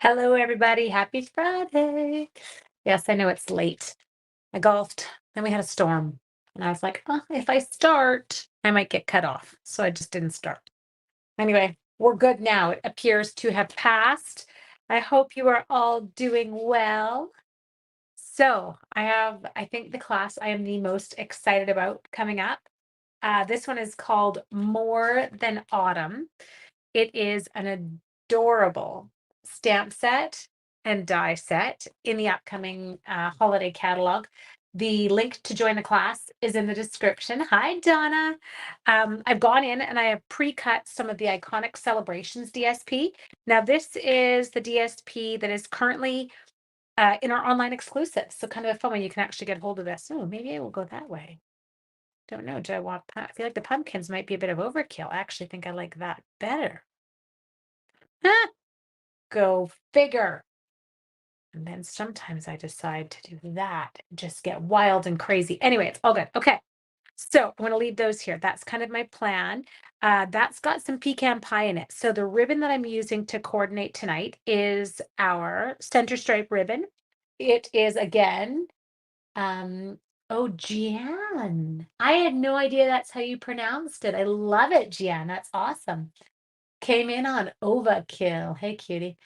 Hello, everybody. Happy Friday. Yes, I know it's late. I golfed, then we had a storm. And I was like, oh, if I start, I might get cut off. So I just didn't start. Anyway, we're good now. It appears to have passed. I hope you are all doing well. So I think the class I am the most excited about coming up. This one is called More Than Autumn. It is an adorable stamp set and die set in the upcoming holiday catalog. The link to join the class is in the description. Hi, Donna. I've gone in and I have pre-cut some of the iconic celebrations DSP. Now, this is the DSP that is currently in our online exclusive. So kind of a fun one. You can actually get hold of this. Oh, maybe I will go that way. Don't know. Do I want, I feel like the pumpkins might be a bit of overkill. I actually think I like that better. Huh, go figure. And then sometimes I decide to do that, just get wild and crazy. Anyway, it's all good. Okay. So I'm going to leave those here. That's kind of my plan. That's got some pecan pie in it. So the ribbon that I'm using to coordinate tonight is our center stripe ribbon. It is again, oh, Gian. I had no idea that's how you pronounced it. I love it, Gian. That's awesome. Came in on overkill. Hey, cutie.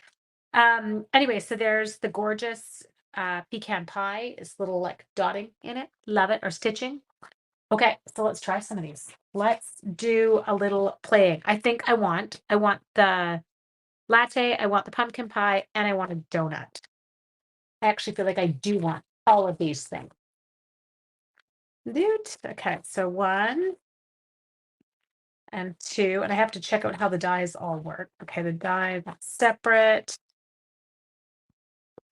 Anyway, so there's the gorgeous pecan pie, is little like dotting in it. Love it, or stitching. Okay, so let's try some of these. Let's do a little playing. I want the latte, I want the pumpkin pie, and I want a donut. I actually feel like I do want all of these things. Dude. Okay, so one and two, and I have to check out how the dies all work. Okay, the die that's separate.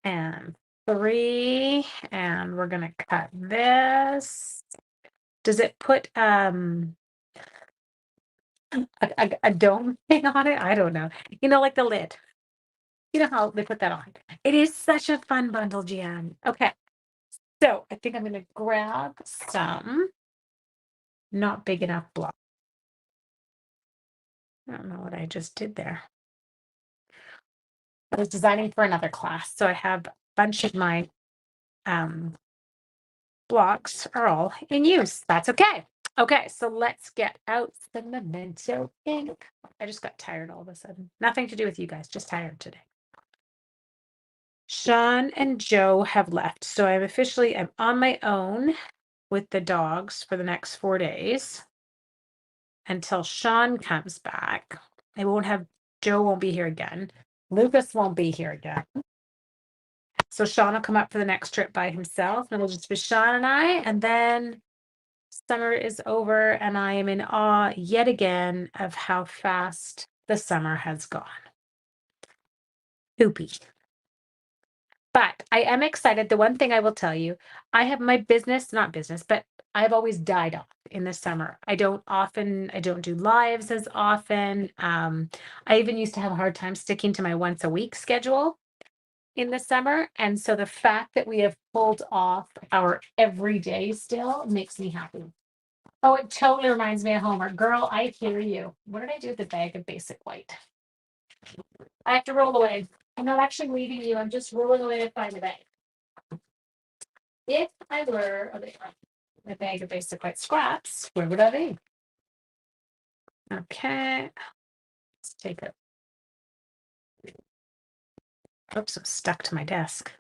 And three, and we're gonna cut this. Does it put a dome thing on it? I don't know. Like the lid. You know how they put that on. It is such a fun bundle, Jan. Okay, so I think I'm gonna grab some not big enough block. I don't know what I just did there. I was designing for another class, so I have a bunch of my um blocks are all in use. That's okay. Okay, so let's get out the memento ink. I just got tired all of a sudden. Nothing to do with you guys, just tired today. Sean and Joe have left, so I'm on my own with the dogs for the next 4 days until Sean comes back. Joe won't be here again. Lucas won't be here again. So Sean will come up for the next trip by himself, and it'll just be Sean and I, and then summer is over, and I am in awe yet again of how fast the summer has gone. Poopy. But I am excited. The one thing I will tell you, I have my business, not business, but I've always died off in the summer. I don't do lives as often. I even used to have a hard time sticking to my once a week schedule in the summer. And so the fact that we have pulled off our everyday still makes me happy. Oh, it totally reminds me of Homer. Girl, I hear you. What did I do with the bag of basic white? I have to roll away. I'm not actually leaving you. I'm just rolling away to find the bag. If I were a bag of basic white scraps, where would I be? Okay. Let's take it. Oops, I'm stuck to my desk.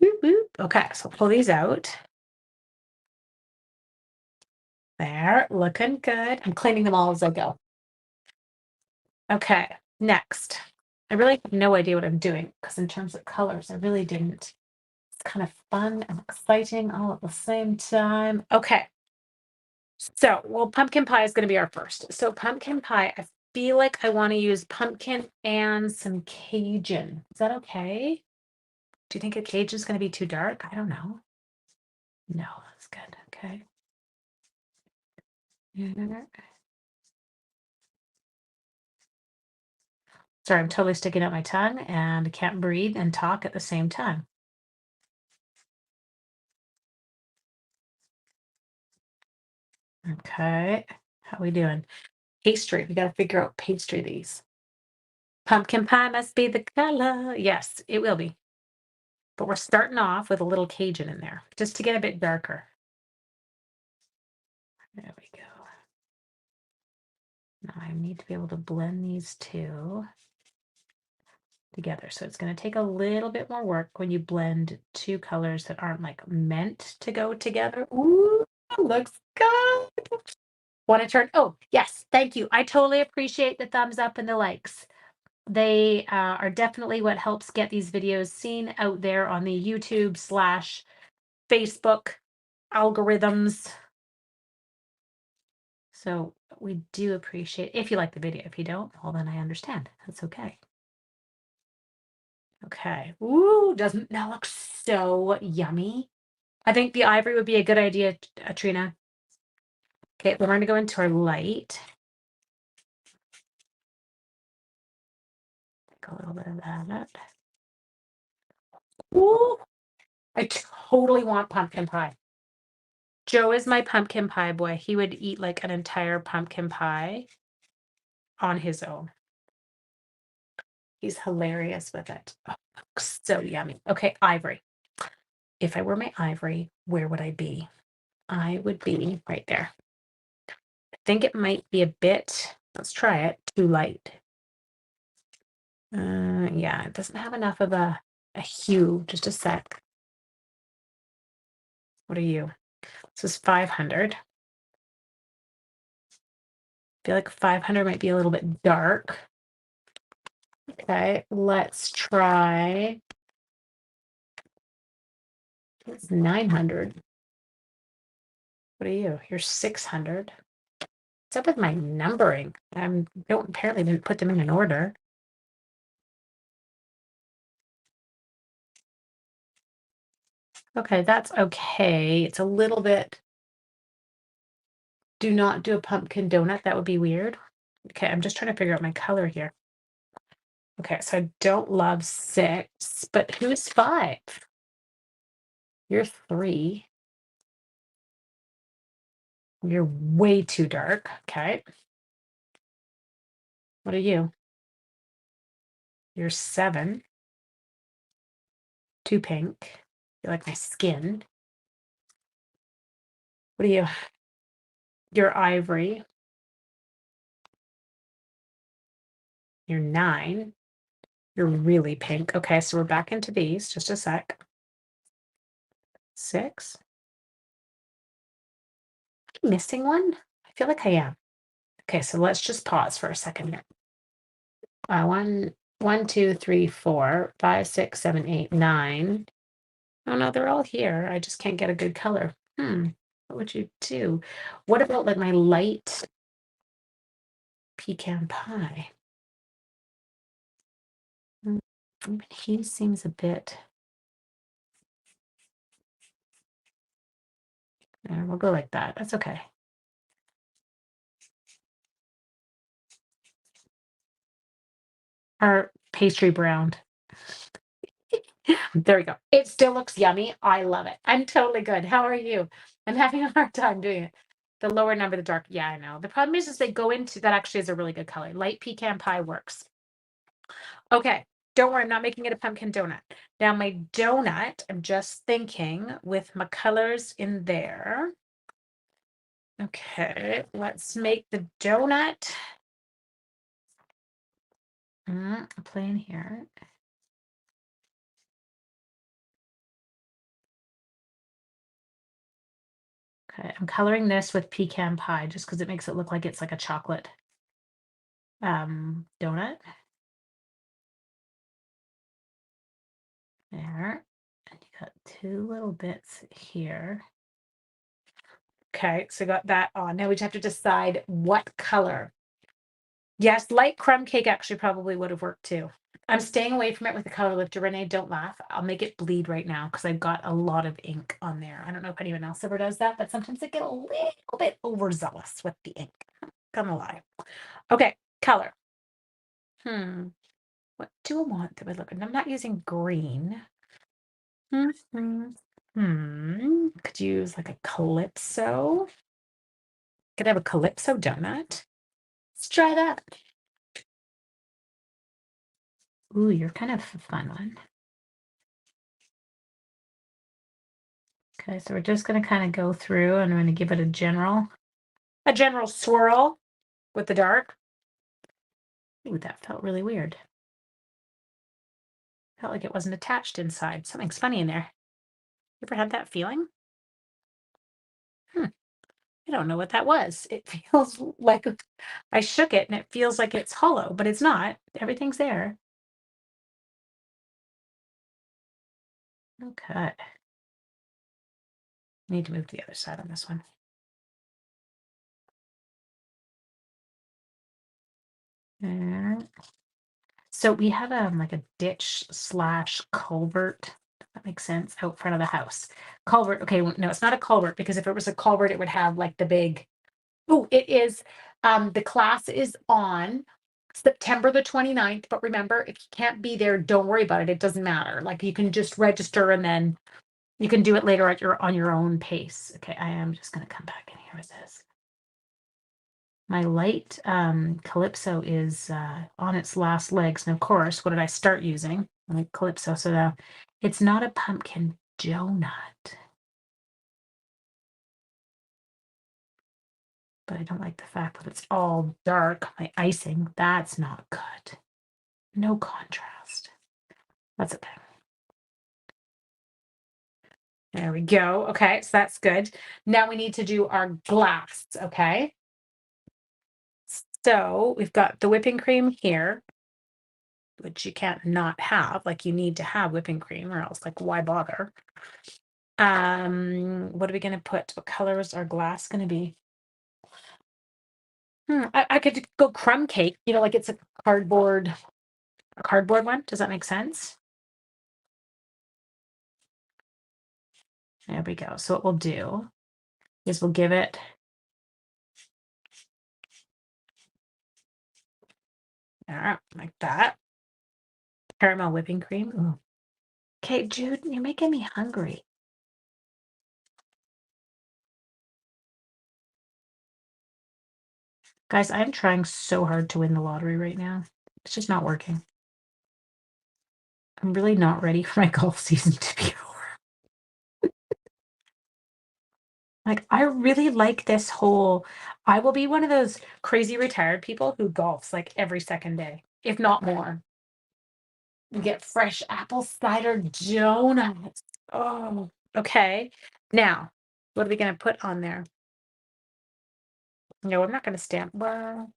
Boop, boop. Okay, so pull these out. There, looking good. I'm cleaning them all as I go. Okay, next. I really have no idea what I'm doing because in terms of colors, I really didn't. It's kind of fun and exciting all at the same time. Okay. So, well, pumpkin pie is going to be our first. So, pumpkin pie, I feel like I want to use pumpkin and some Cajun. Is that okay? Do you think a Cajun is going to be too dark? I don't know. No, that's good. Okay. Sorry, I'm totally sticking out my tongue and I can't breathe and talk at the same time. Okay. How we doing? Pastry. We got to figure out pastry these. Pumpkin pie must be the color. Yes, it will be. But we're starting off with a little Cajun in there, just to get a bit darker. There we go. Now I need to be able to blend these two together. So it's going to take a little bit more work when you blend two colors that aren't like meant to go together. Ooh, looks good. Want to turn? Oh, yes. Thank you. I totally appreciate the thumbs up and the likes. They are definitely what helps get these videos seen out there on the YouTube slash Facebook algorithms. So we do appreciate if you like the video. If you don't, well, then I understand. That's okay. Okay. Ooh, doesn't that look so yummy? I think the ivory would be a good idea, Trina. Okay, we're going to go into our light. Take a little bit of that. Ooh, I totally want pumpkin pie. Joe is my pumpkin pie boy. He would eat like an entire pumpkin pie on his own. He's hilarious with it. Oh, looks so yummy. Okay, ivory. If I were my ivory, where would I be? I would be right there. I think it might be a bit, let's try it, too light. Yeah, it doesn't have enough of a hue. Just a sec. What are you? This is 500. I feel like 500 might be a little bit dark. Okay, let's try. It's 900. What are you? You're 600. What's up with my numbering? Don't apparently didn't put them in an order. Okay, that's okay. It's a little bit. Do not do a pumpkin donut. That would be weird. Okay, I'm just trying to figure out my color here. Okay, so I don't love 6, but who's 5? You're 3. You're way too dark. Okay. What are you? You're 7. Too pink. You like my skin. What are you? You're ivory. You're 9. You're really pink. Okay, so we're back into these. Just a sec. 6. Missing one? I feel like I am. Okay, so let's just pause for a second here. 1, 2, 3, 4, 5, 6, 7, 8, 9. Oh no, they're all here. I just can't get a good color. What would you do? What about like my light pecan pie? Even he seems a bit. We'll go like that. That's okay. Our pastry brown. There we go. It still looks yummy. I love it. I'm totally good. How are you? I'm having a hard time doing it. The lower number, the dark. Yeah, I know. The problem is they go into that actually is a really good color. Light pecan pie works. Okay. Don't worry, I'm not making it a pumpkin donut. Now, my donut, I'm just thinking with my colors in there. Okay, let's make the donut. Plain here. Okay, I'm coloring this with pecan pie just because it makes it look like it's like a chocolate donut. There. And you got 2 little bits here. Okay, so got that on. Now we just have to decide what color. Yes, light crumb cake actually probably would have worked too. I'm staying away from it with the color lifter. Renee, don't laugh. I'll make it bleed right now because I've got a lot of ink on there. I don't know if anyone else ever does that, but sometimes I get a little bit overzealous with the ink. Gonna lie. Okay, color. What do I want that would look? And I'm not using green. Could use like a calypso. Could have a calypso donut. Let's try that. Ooh, you're kind of a fun one. Okay, so we're just gonna kind of go through and I'm gonna give it a general swirl with the dark. Ooh, that felt really weird. Felt like it wasn't attached inside. Something's funny in there. You ever had that feeling? Hmm. I don't know what that was. It feels like I shook it and it feels like it's hollow, but it's not. Everything's there. Okay. Need to move to the other side on this one. And so we have like a ditch slash culvert. Does that make sense? Out front of the house. Culvert. Okay, no, it's not a culvert because if it was a culvert, it would have like the big. Oh, it is. The class is on September the 29th. But remember, if you can't be there, don't worry about it. It doesn't matter. Like you can just register and then you can do it later at your on your own pace. Okay, I am just gonna come back in here with this. My light Calypso is on its last legs. And of course, what did I start using? My Calypso. So now it's not a pumpkin donut. But I don't like the fact that it's all dark. My icing, that's not good. No contrast. That's okay. There we go. Okay, so that's good. Now we need to do our glass, okay? So we've got the whipping cream here, which you can't not have. Like you need to have whipping cream or else like why bother? What are we gonna put? What color is our glass gonna be? I could go crumb cake, like it's a cardboard one. Does that make sense? There we go. So what we'll do is we'll give it like that. Caramel whipping cream. Ooh. Okay, Jude, you're making me hungry. Guys, I'm trying so hard to win the lottery right now. It's just not working. I'm really not ready for my golf season to be over. Like, I really like this whole. I will be one of those crazy retired people who golfs like every second day, if not more. You get fresh apple cider donuts. Oh, okay. Now, what are we going to put on there? No, I'm not going to stamp. Well,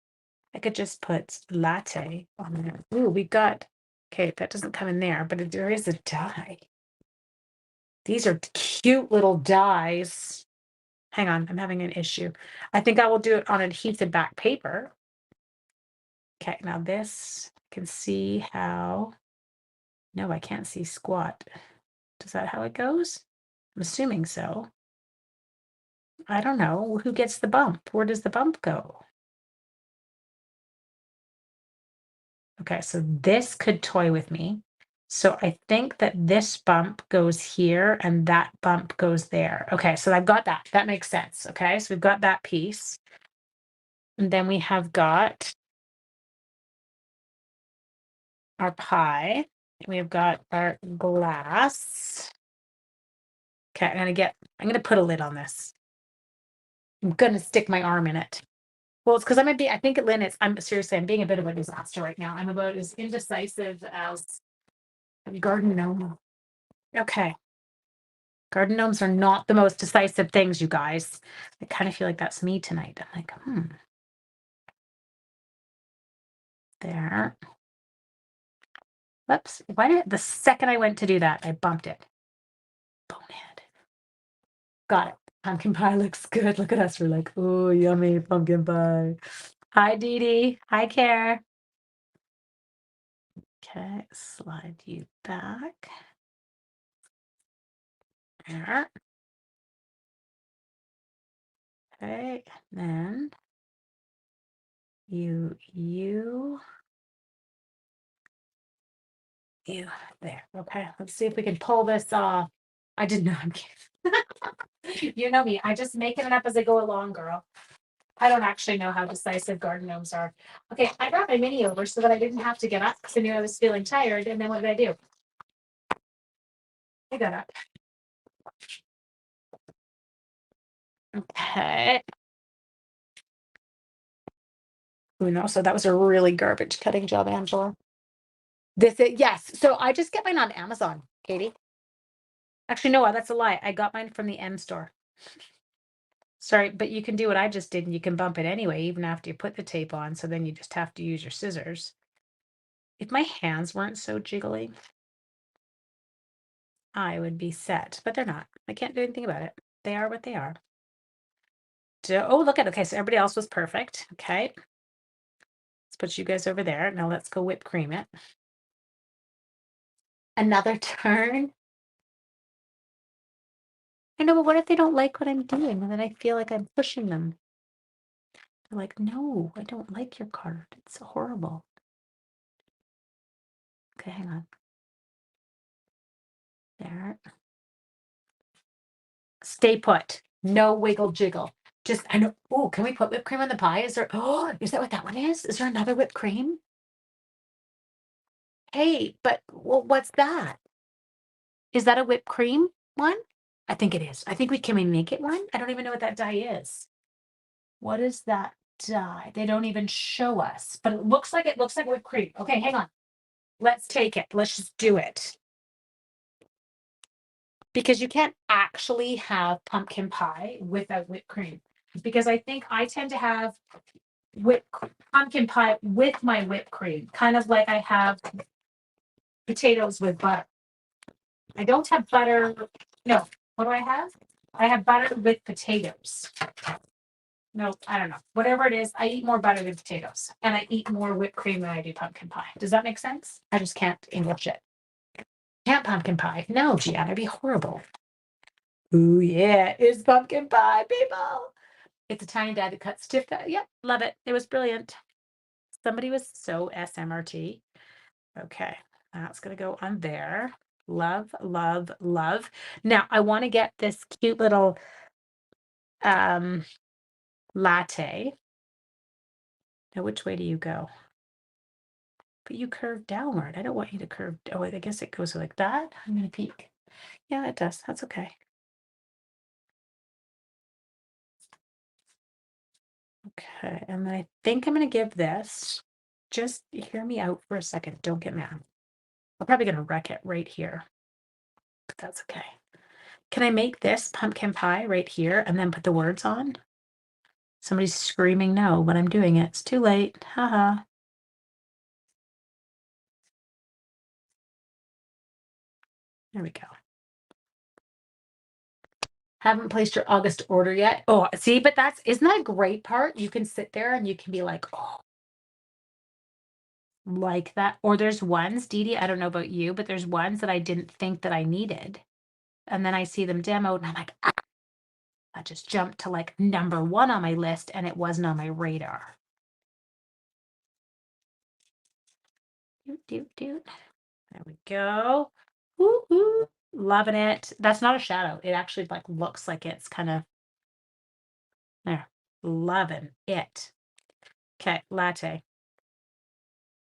I could just put latte on there. Ooh, we got. Okay, that doesn't come in there, but there is a die. These are cute little dies. Hang on, I'm having an issue. I think I will do it on adhesive back paper. Okay, now this, I can see how. No, I can't see squat. Is that how it goes? I'm assuming so. I don't know. Who gets the bump? Where does the bump go? Okay, so this could toy with me. So I think that this bump goes here and that bump goes there. Okay, so I've got that. That makes sense. Okay, so we've got that piece. And then we have got our pie. We've got our glass. Okay, I'm gonna put a lid on this. I'm gonna stick my arm in it. Well, it's because I think Lynn, I'm being a bit of a disaster right now. I'm about as indecisive as a garden gnome. Okay. Garden gnomes are not the most decisive things, you guys. I kind of feel like that's me tonight. I'm like, there. Whoops. The second I went to do that, I bumped it. Bonehead. Got it. Pumpkin pie looks good. Look at us. We're like, oh, yummy pumpkin pie. Hi, Dee Dee. Hi, Care. Okay, slide you back. There. Okay, then you there. Okay, let's see if we can pull this off. I did not. I'm kidding. You know me. I just making it up as I go along, girl. I don't actually know how decisive garden gnomes are. Okay, I brought my mini over so that I didn't have to get up because I knew I was feeling tired. And then what did I do? I got up. Okay. Oh no, so that was a really garbage cutting job, Angela. This is yes. So I just get mine on Amazon, Katie. Actually, no, that's a lie. I got mine from the M store. Sorry, but you can do what I just did and you can bump it anyway, even after you put the tape on. So then you just have to use your scissors. If my hands weren't so jiggly, I would be set, but they're not. I can't do anything about it. They are what they are. Oh, look at, okay, so everybody else was perfect. Okay. Let's put you guys over there. Now let's go whipped cream it. Another turn. I know, but what if they don't like what I'm doing and then I feel like I'm pushing them? They're like, no, I don't like your card. It's horrible. Okay, hang on. There. Stay put. No wiggle jiggle. Just, I know. Oh, can we put whipped cream on the pie? Is there, oh, is that what that one is? Is there another whipped cream? Hey, but well, what's that? Is that a whipped cream one? I think it is. I think can we make it one? I don't even know what that die is. What is that die? They don't even show us, but it looks like whipped cream. Okay, hang on. Let's take it. Let's just do it. Because you can't actually have pumpkin pie without whipped cream. Because I think I tend to have pumpkin pie with my whipped cream, kind of like I have potatoes with butter. I don't have butter. No, what do I have? I have butter with potatoes. No, I don't know. Whatever it is, I eat more butter than potatoes, and I eat more whipped cream than I do pumpkin pie. Does that make sense? I just can't English it. Can't pumpkin pie. No, Gianna, it'd be horrible. Ooh, yeah, it's pumpkin pie, people. It's a tiny dad that cuts stiff. Yep, love it. It was brilliant. Somebody was so SMRT. Okay, that's going to go on there. Love, love, love. Now, I want to get this cute little latte. Now, which way do you go? But you curve downward. I don't want you to curve. Oh, I guess it goes like that. I'm going to peek. Yeah, it does. That's okay. Okay, and then I think I'm going to give this, just hear me out for a second. Don't get mad. I'm probably going to wreck it right here, but that's okay. Can I make this pumpkin pie right here and then put the words on? Somebody's screaming no, but I'm doing it. It's too late. Haha. There we go. Haven't placed your August order yet. Oh, see, but isn't that a great part? You can sit there and you can be like, oh, like that. Or there's ones, Dee Dee, I don't know about you, but there's ones that I didn't think that I needed. And then I see them demoed and I'm like, ah, I just jumped to like number 1 on my list and it wasn't on my radar. Doot, doot, doot. There we go. Woo-hoo. Loving it. That's not a shadow. It actually like looks like it's kind of there. Loving it. Okay, latte.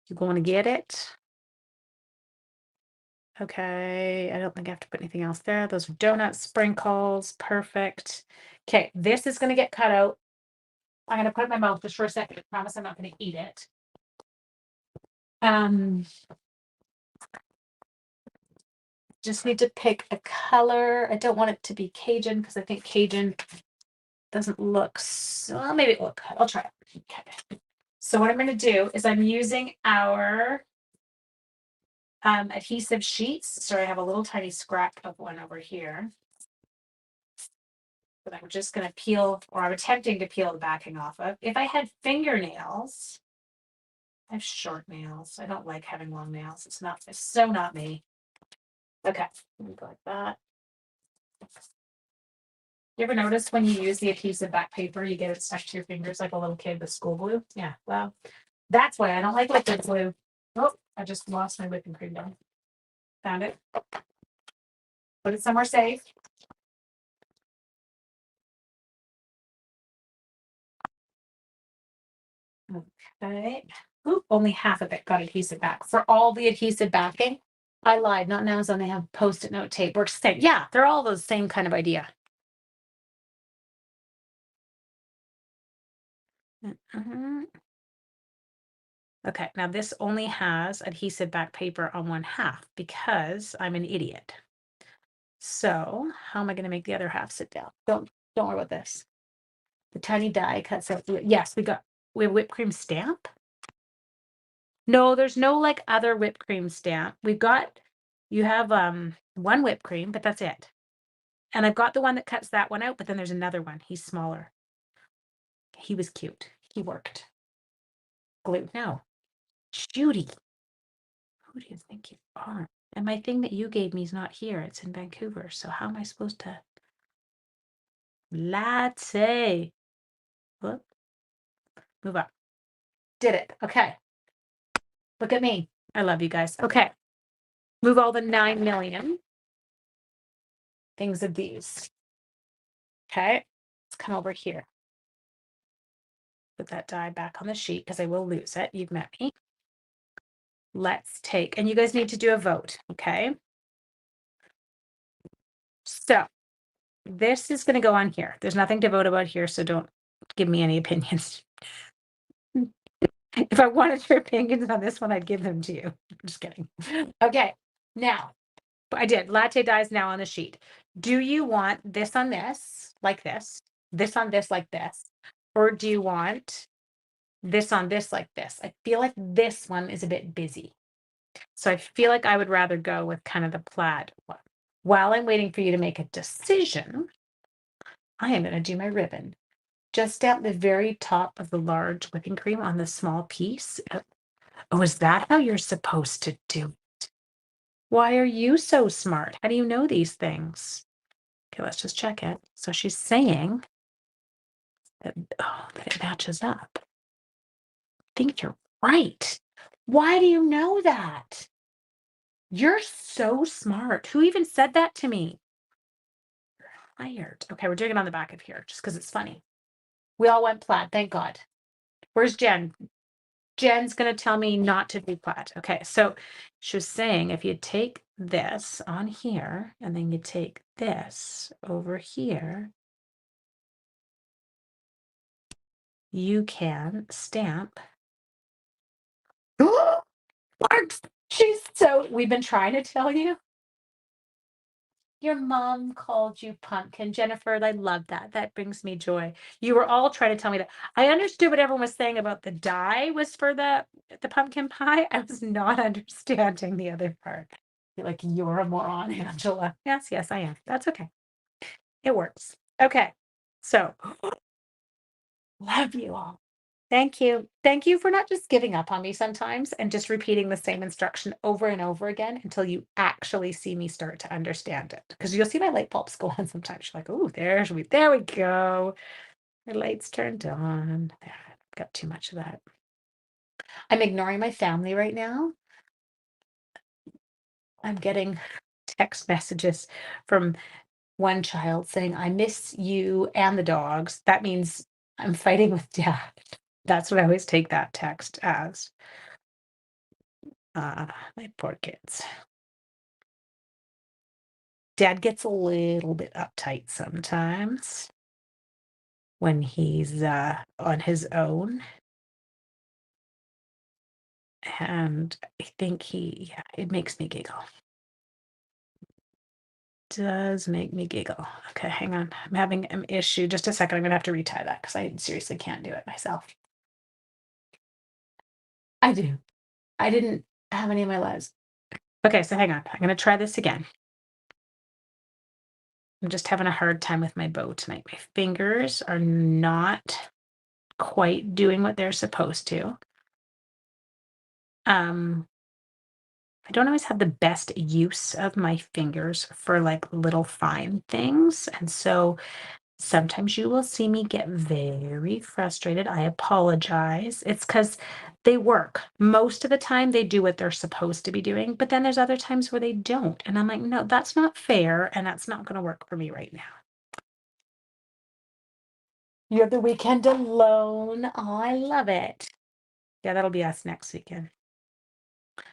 You going to get it? Okay, I don't think I have to put anything else there. Those are donut sprinkles. Perfect. Okay, this is going to get cut out. I'm going to put it in my mouth just for a second. I promise I'm not going to eat it. Just need to pick a color. I don't want it to be Cajun because I think Cajun doesn't look so, well, maybe it will look good. I'll try it. Okay. So what I'm going to do is I'm using our adhesive sheets. So I have a little tiny scrap of one over here that I'm just going to peel, or I'm attempting to peel the backing off of. If I had fingernails, I have short nails. I don't like having long nails. It's so not me. Okay, let me go like that. You ever notice when you use the adhesive back paper, you get it stuck to your fingers like a little kid with school glue? Yeah, well, that's why I don't like liquid glue. Oh, I just lost my whipping cream down. Found it. Put it somewhere safe. Okay. Oop, only half of it got adhesive back. For all the adhesive backing, I lied. Not on Amazon. They have Post-it note tape. Works the same. Yeah, they're all the same kind of idea. Mhm. Okay, now this only has adhesive back paper on one half because I'm an idiot. So how am I going to make the other half sit down? Don't worry about this. The tiny die cuts out. Yes, we have whipped cream stamp. No, there's no like other whipped cream stamp. You have one whipped cream, but that's it. And I've got the one that cuts that one out, but then there's another one. He's smaller. He was cute. He worked. Glue. No. Judy, who do you think you are? And my thing that you gave me is not here. It's in Vancouver. So how am I supposed to latte? Whoop, move up. Did it. Okay. Look at me. I love you guys. Okay. Move all the 9 million things of these. Okay. Let's come over here. Put that die back on the sheet because I will lose it. You've met me. Let's take, and you guys need to do a vote. Okay. So this is going to go on here. There's nothing to vote about here. So don't give me any opinions. If I wanted your opinions on this one, I'd give them to you. I'm just kidding. Okay. Now, I did. Latte dies now on the sheet. Do you want this on this, like this on this, like this? Or do you want this on this, like this? I feel like this one is a bit busy. So I feel like I would rather go with kind of the plaid one. While I'm waiting for you to make a decision, I am going to do my ribbon. Just at the very top of the large whipping cream on the small piece. Oh, is that how you're supposed to do it? Why are you so smart? How do you know these things? Okay, let's just check it. So she's saying that, that it matches up. I think you're right. Why do you know that? You're so smart. Who even said that to me? You're hired. Okay, we're doing it on the back of here just because it's funny. We all went plaid, thank God. Where's Jen? Jen's going to tell me not to do plaid. Okay, so she was saying if you take this on here and then you take this over here, you can stamp. Works. We've been trying to tell you. Your mom called you pumpkin, Jennifer. I love that. That brings me joy. You were all trying to tell me that. I understood what everyone was saying about the dye was for the pumpkin pie. I was not understanding the other part. You're like, you're a moron, Angela. Yes, yes, I am. That's okay. It works. Okay. So love you all. Thank you. Thank you for not just giving up on me sometimes and just repeating the same instruction over and over again until you actually see me start to understand it. Because you'll see my light bulbs go on sometimes. You're like, oh, there we go. My lights turned on. There, I've got too much of that. I'm ignoring my family right now. I'm getting text messages from one child saying, I miss you and the dogs. That means I'm fighting with dad. That's what I always take that text as. My poor kids. Dad gets a little bit uptight sometimes when he's on his own. And I think yeah, it makes me giggle. Does make me giggle. Okay, hang on. I'm having an issue. Just a second. I'm gonna have to retie that because I seriously can't do it myself. I do. I didn't have any of my lives. Okay, so hang on. I'm gonna try this again. I'm just having a hard time with my bow tonight. My fingers are not quite doing what they're supposed to. I don't always have the best use of my fingers for like little fine things. And so sometimes you will see me get very frustrated. I apologize. It's because they work. Most of the time, they do what they're supposed to be doing. But then there's other times where they don't. And I'm like, no, that's not fair. And that's not going to work for me right now. You have the weekend alone. Oh, I love it. Yeah, that'll be us next weekend.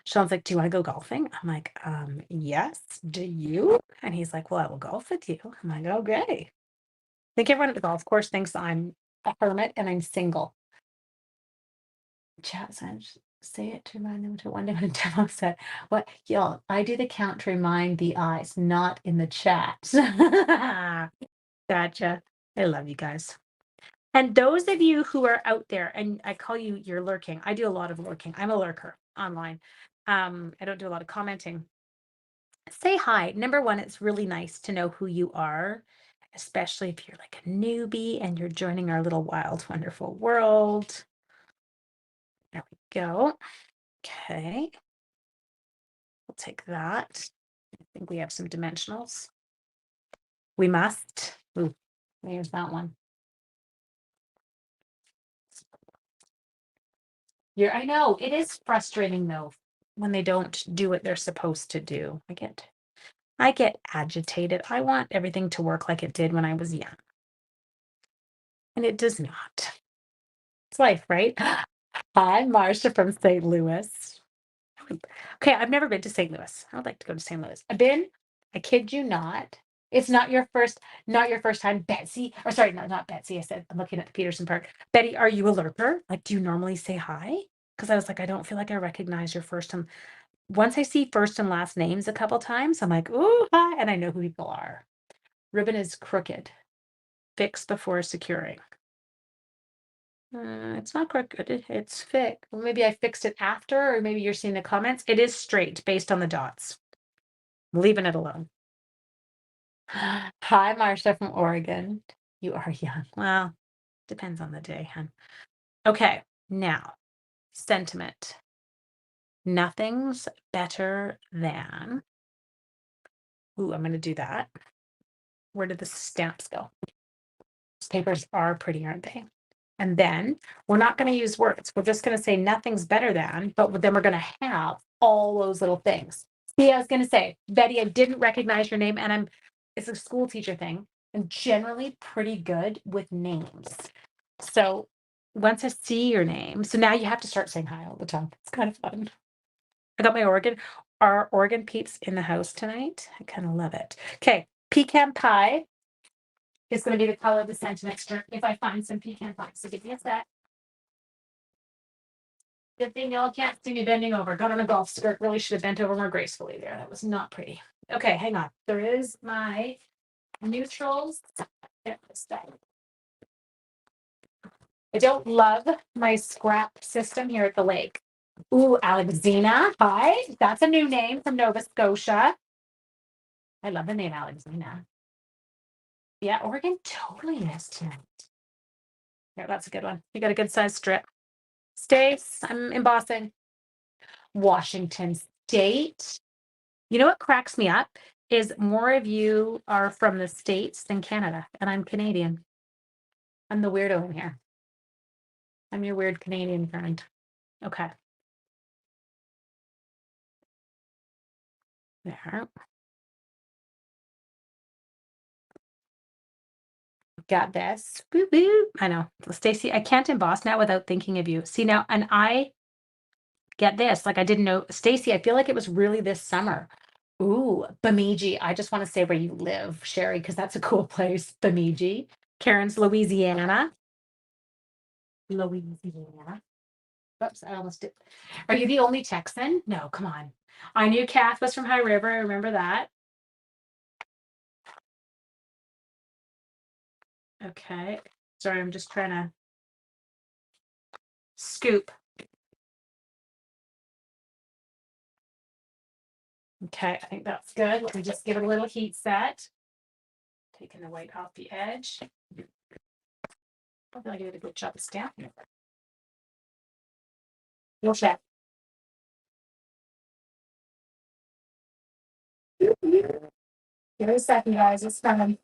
Sean's like, "Do you want to go golfing?" I'm like, yes. Do you? And he's like, "Well, I will golf with you." I'm like, "Okay." I think everyone at the golf course thinks I'm a hermit and I'm single. Chat says, say it to remind them to one day when a demo said, "What, y'all? I do the count to remind the eyes, not in the chat." Gotcha. I love you guys. And those of you who are out there, and I call you, you're lurking. I do a lot of lurking. I'm a lurker online. I don't do a lot of commenting. Say hi. Number one, it's really nice to know who you are, especially if you're like a newbie and you're joining our little wild, wonderful world. There we go. Okay. We'll take that. I think we have some dimensionals. We must. Ooh, there's that one. I know it is frustrating though when they don't do what they're supposed to do. I get agitated. I want everything to work like it did when I was young, and it does not. It's life, right? Hi, Marcia from St. Louis. Okay, I've never been to St. Louis. I would like to go to St. Louis. I kid you not. It's not your first time, Betsy. Or sorry, no, not Betsy. I said I'm looking at the Peterson Park. Betty, are you a lurker? Like, do you normally say hi? Because I was like, I don't feel like I recognize your first and once I see first and last names a couple times, I'm like, ooh, hi, and I know who people are. Ribbon is crooked. Fix before securing. It's not crooked. It's fixed. Well, maybe I fixed it after, or maybe you're seeing the comments. It is straight based on the dots. I'm leaving it alone. Hi, Marcia from Oregon. You are young. Well, depends on the day, hun. Okay, now sentiment. Nothing's better than. Ooh, I'm going to do that. Where did the stamps go? These papers are pretty, aren't they? And then we're not going to use words. We're just going to say nothing's better than, but then we're going to have all those little things. See, I was going to say, Betty, I didn't recognize your name, and it's a school teacher thing. I'm generally pretty good with names. So once I see your name, so now you have to start saying hi all the time. It's kind of fun. I got our Oregon peeps in the house tonight. I kind of love it. Okay, pecan pie is going to be the color of the sentiment strip if I find some pecan pie. So give me a sec. Good thing y'all can't see me bending over. Got on a golf skirt. Really should have bent over more gracefully there. That was not pretty. Okay, hang on. There is my neutrals. Get this done. I don't love my scrap system here at the lake. Ooh, Alexina. Hi. That's a new name from Nova Scotia. I love the name Alexina. Yeah, Oregon totally missed tonight. Yeah, that's a good one. You got a good size strip. States, I'm embossing. Washington State. You know what cracks me up is more of you are from the States than Canada, and I'm Canadian. I'm the weirdo in here. I'm your weird Canadian friend. Okay. There. Got this. Boop, boop. I know. Stacy, I can't emboss now without thinking of you. See now, and I get this. Like I didn't know. Stacy, I feel like it was really this summer. Ooh, Bemidji. I just want to say where you live, Sherry, because that's a cool place. Bemidji. Karen's Louisiana. Louisiana. Oops, I almost did. Are you the only Texan? No, come on. I knew Kath was from High River. I remember that. Okay. Sorry, I'm just trying to scoop. Okay, I think that's good. Let me just give it a little heat set. Taking the white off the edge. I feel like I did a good job of stamping it. You'll check. Give it a second, guys. It's coming.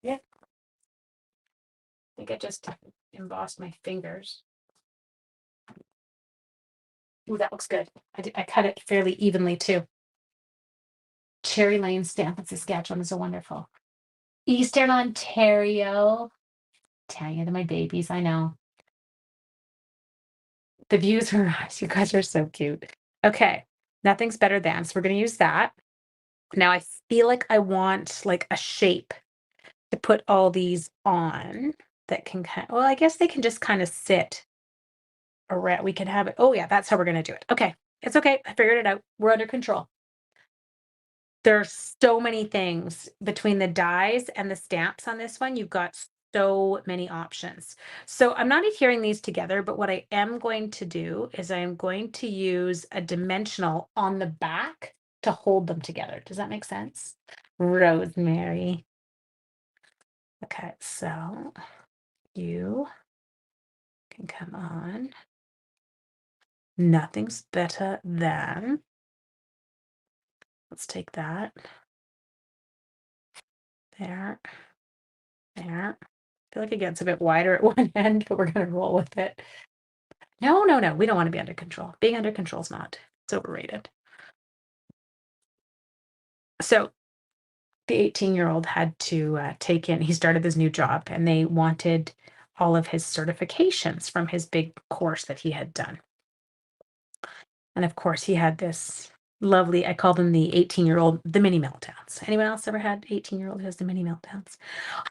Yeah. I think I just embossed my fingers. Ooh, that looks good. I cut it fairly evenly too. Cherry Lane stamp in Saskatchewan is so wonderful. Eastern Ontario. Tell you, they're my babies. I know. The views are nice. You guys are so cute. Okay. Nothing's better than. So we're going to use that. Now I feel like I want like a shape to put all these on that can well, I guess they can just kind of sit around. We can have it. Oh, yeah, that's how we're going to do it. Okay. It's okay. I figured it out. We're under control. There's so many things between the dies and the stamps on this one. You've got so many options. So I'm not adhering these together, but what I am going to do is I am going to use a dimensional on the back to hold them together. Does that make sense? Rosemary. Okay, so you can come on. Nothing's better than. Let's take that. There. There. I feel like it gets a bit wider at one end, but we're going to roll with it. No, no, no. We don't want to be under control. Being under control is not. It's overrated. So the 18-year-old had to take in, he started this new job and they wanted all of his certifications from his big course that he had done. And of course, he had this lovely, I call them the 18-year-old, the mini meltdowns. Anyone else ever had 18-year-old who has the mini meltdowns?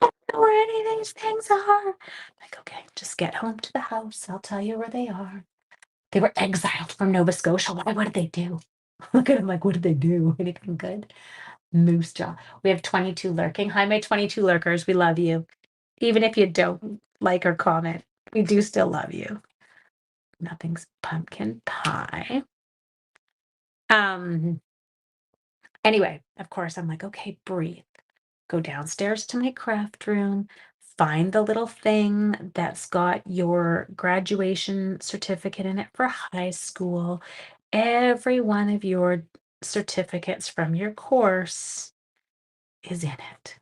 I don't know where any of these things are. Like, okay, just get home to the house. I'll tell you where they are. They were exiled from Nova Scotia. Why? What did they do? Look at him like, what did they do? Anything good? Moose jaw. We have 22 lurking. Hi, my 22 lurkers. We love you. Even if you don't like or comment, we do still love you. Nothing's pumpkin pie. Anyway, of course, I'm like, okay, breathe. Go downstairs to my craft room, find the little thing that's got your graduation certificate in it for high school. Every one of your certificates from your course is in it.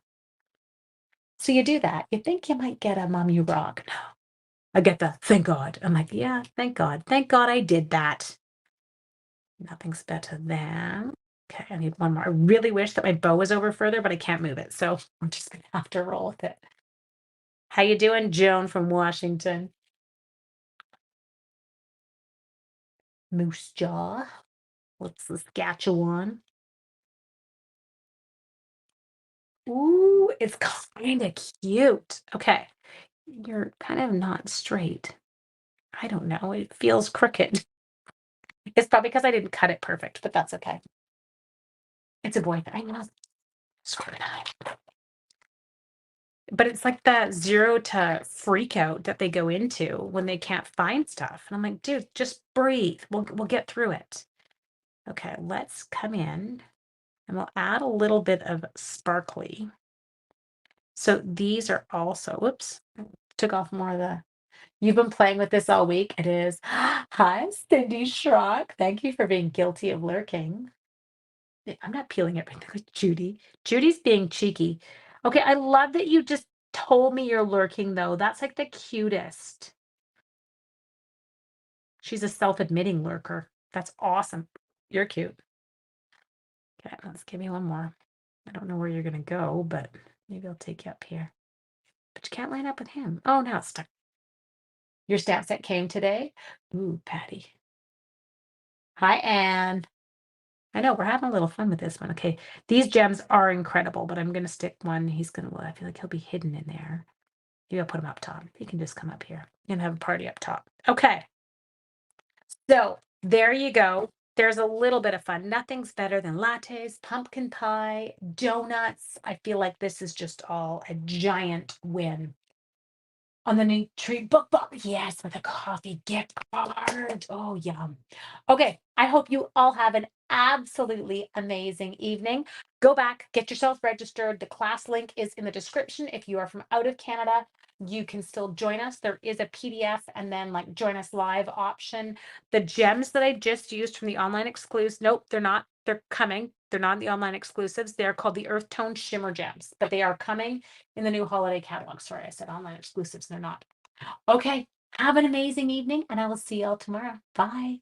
So you do that. You think you might get a Mom You Rock. No. I get the thank God. I'm like, yeah, thank God. Thank God I did that. Nothing's better than. Okay, I need one more. I really wish that my bow was over further, but I can't move it. So I'm just gonna have to roll with it. How you doing, Joan from Washington? Moose jaw. What's Saskatchewan? Ooh, it's kind of cute. Okay, you're kind of not straight. I don't know. It feels crooked. It's probably because I didn't cut it perfect, but that's okay. It's a boy thing. I know. Screw it. But it's like that 0 to freak out that they go into when they can't find stuff. And I'm like, dude, just breathe. We'll get through it. Okay, let's come in and we'll add a little bit of sparkly. So these are also, whoops, took off more of the, you've been playing with this all week. It is, hi, Cindy Schrock. Thank you for being guilty of lurking. I'm not peeling everything with Judy. Judy's being cheeky. Okay, I love that you just told me you're lurking, though. That's like the cutest. She's a self-admitting lurker. That's awesome. You're cute. Okay, let's give me one more. I don't know where you're gonna go, but maybe I'll take you up here. But you can't line up with him. Oh, now it's stuck. Your stamp set came today? Ooh, Patty. Hi, Anne. I know we're having a little fun with this one. Okay, these gems are incredible, but I'm gonna stick one. He's gonna, well, I feel like he'll be hidden in there. Maybe I'll put him up top. He can just come up here and have a party up top. Okay. So there you go. There's a little bit of fun. Nothing's better than lattes, pumpkin pie, donuts. I feel like this is just all a giant win. On the new tree book book. Yes, with a coffee gift card. Oh, yum. Okay, I hope you all have an absolutely amazing evening. Go back, get yourself registered. The class link is in the description. If you are from out of Canada, you can still join us. There is a PDF and then like join us live option. The gems that I just used from the online exclusives, nope, they're not. They're coming. They're not the online exclusives. They're called the Earth Tone Shimmer Gems, but they are coming in the new holiday catalog. Sorry, I said online exclusives. They're not. Okay. Have an amazing evening, and I will see y'all tomorrow. Bye.